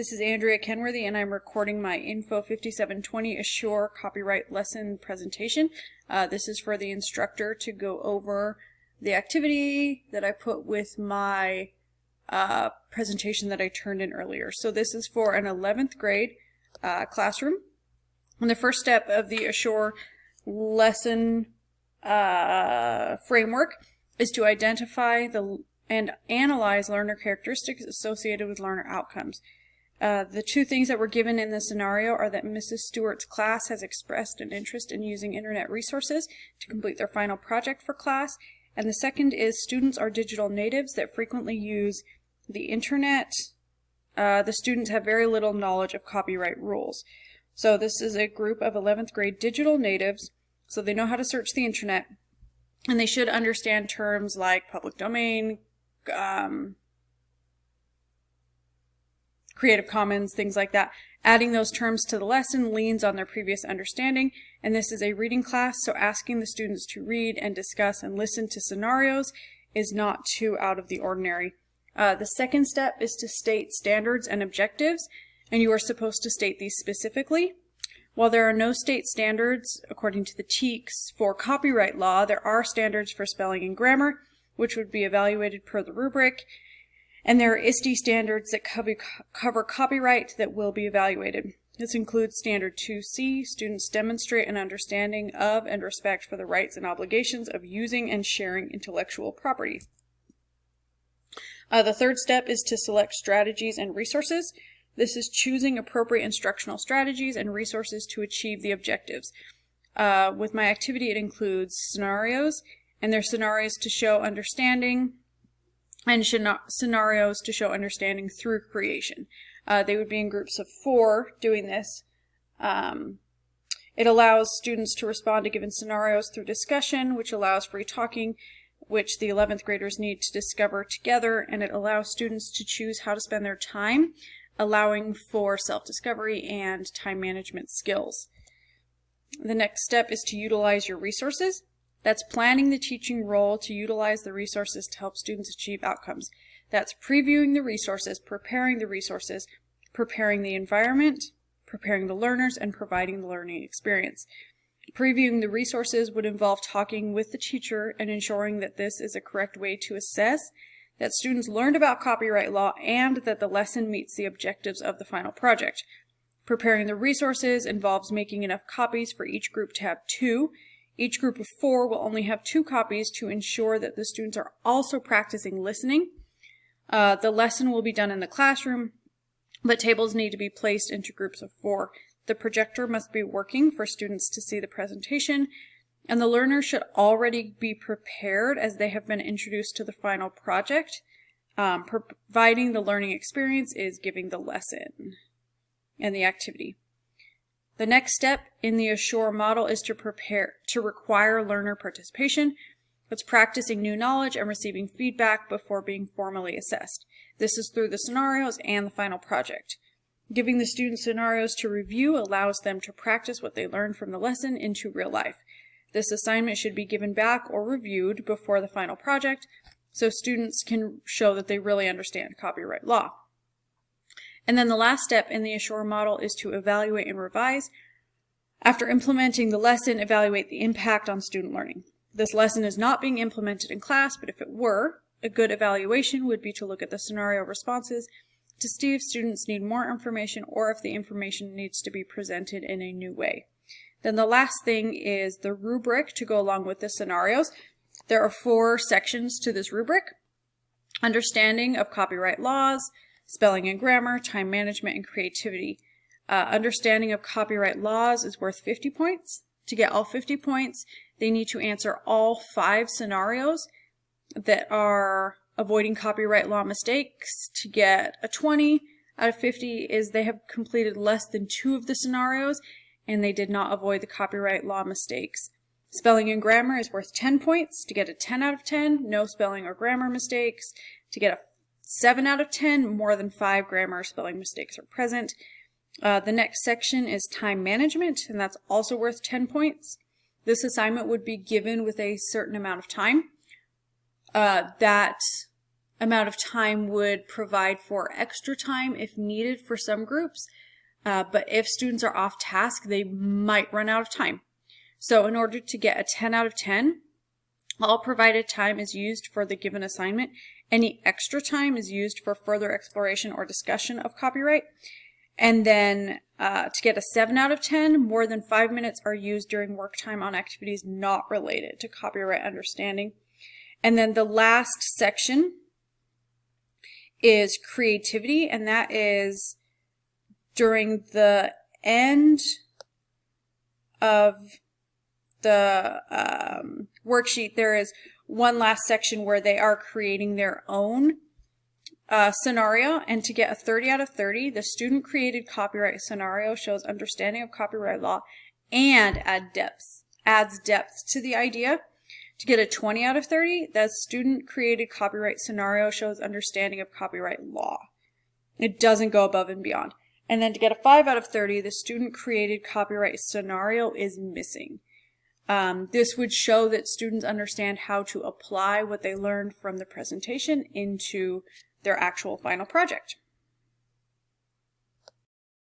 This is Andrea Kenworthy, and I'm recording my Info 5720 Assure copyright lesson presentation. This is for the instructor to go over the activity that I put with my presentation that I turned in earlier. So this is for an 11th grade classroom. And the first step of the Assure lesson framework is to identify and analyze learner characteristics associated with learner outcomes. The two things that were given in the scenario are that Mrs. Stewart's class has expressed an interest in using internet resources to complete their final project for class, and the second is students are digital natives that frequently use the internet. The students have very little knowledge of copyright rules. So this is a group of 11th grade digital natives, so they know how to search the internet, and they should understand terms like public domain, Creative Commons, things like that. Adding those terms to the lesson leans on their previous understanding, and this is a reading class, so asking the students to read and discuss and listen to scenarios is not too out of the ordinary. The second step is to state standards and objectives, and you are supposed to state these specifically. While there are no state standards, according to the TEKS, for copyright law, there are standards for spelling and grammar, which would be evaluated per the rubric. And there are ISTE standards that cover copyright that will be evaluated. This includes Standard 2C, students demonstrate an understanding of and respect for the rights and obligations of using and sharing intellectual property. The third step is to select strategies and resources. This is choosing appropriate instructional strategies and resources to achieve the objectives. With my activity, it includes scenarios, and they're scenarios to show understanding, and scenarios to show understanding through creation. They would be in groups of 4 doing this. It allows students to respond to given scenarios through discussion, which allows free talking, which the 11th graders need to discover together, and it allows students to choose how to spend their time, allowing for self-discovery and time management skills. The next step is to utilize your resources. That's planning the teaching role to utilize the resources to help students achieve outcomes. That's previewing the resources, preparing the environment, preparing the learners, and providing the learning experience. Previewing the resources would involve talking with the teacher and ensuring that this is a correct way to assess that students learned about copyright law and that the lesson meets the objectives of the final project. Preparing the resources involves making enough copies for each group to have 2. Each group of 4 will only have 2 copies to ensure that the students are also practicing listening. The lesson will be done in the classroom, but tables need to be placed into groups of 4. The projector must be working for students to see the presentation, and the learner should already be prepared as they have been introduced to the final project. Providing the learning experience is giving the lesson and the activity. The next step in the Assure model is to require learner participation. It's practicing new knowledge and receiving feedback before being formally assessed. This is through the scenarios and the final project. Giving the students scenarios to review allows them to practice what they learned from the lesson into real life. This assignment should be given back or reviewed before the final project so students can show that they really understand copyright law. And then the last step in the Assure model is to evaluate and revise. After implementing the lesson, evaluate the impact on student learning. This lesson is not being implemented in class, but if it were, a good evaluation would be to look at the scenario responses to see if students need more information or if the information needs to be presented in a new way. Then the last thing is the rubric to go along with the scenarios. There are 4 sections to this rubric: understanding of copyright laws, spelling and grammar, time management, and creativity. Understanding of copyright laws is worth 50 points. To get all 50 points, they need to answer all 5 scenarios that are avoiding copyright law mistakes. To get a 20 out of 50 is they have completed less than 2 of the scenarios and they did not avoid the copyright law mistakes. Spelling and grammar is worth 10 points. To get a 10 out of 10, no spelling or grammar mistakes. To get a 7 out of 10, more than 5 grammar or spelling mistakes are present. The next section is time management, and that's also worth 10 points. This assignment would be given with a certain amount of time that amount of time would provide for extra time if needed for some groups. But if students are off task, they might run out of time. So in order to get a 10 out of 10, all provided time is used for the given assignment. Any extra time is used for further exploration or discussion of copyright. And then to get a 7 out of 10, more than 5 minutes are used during work time on activities not related to copyright understanding. And then the last section is creativity, and that is during the end of the worksheet, there is one last section where they are creating their own scenario, and to get a 30 out of 30, the student created copyright scenario shows understanding of copyright law and adds depth to the idea. To get a 20 out of 30, the student created copyright scenario shows understanding of copyright law. It doesn't go above and beyond. And then to get a 5 out of 30, the student created copyright scenario is missing. This would show that students understand how to apply what they learned from the presentation into their actual final project.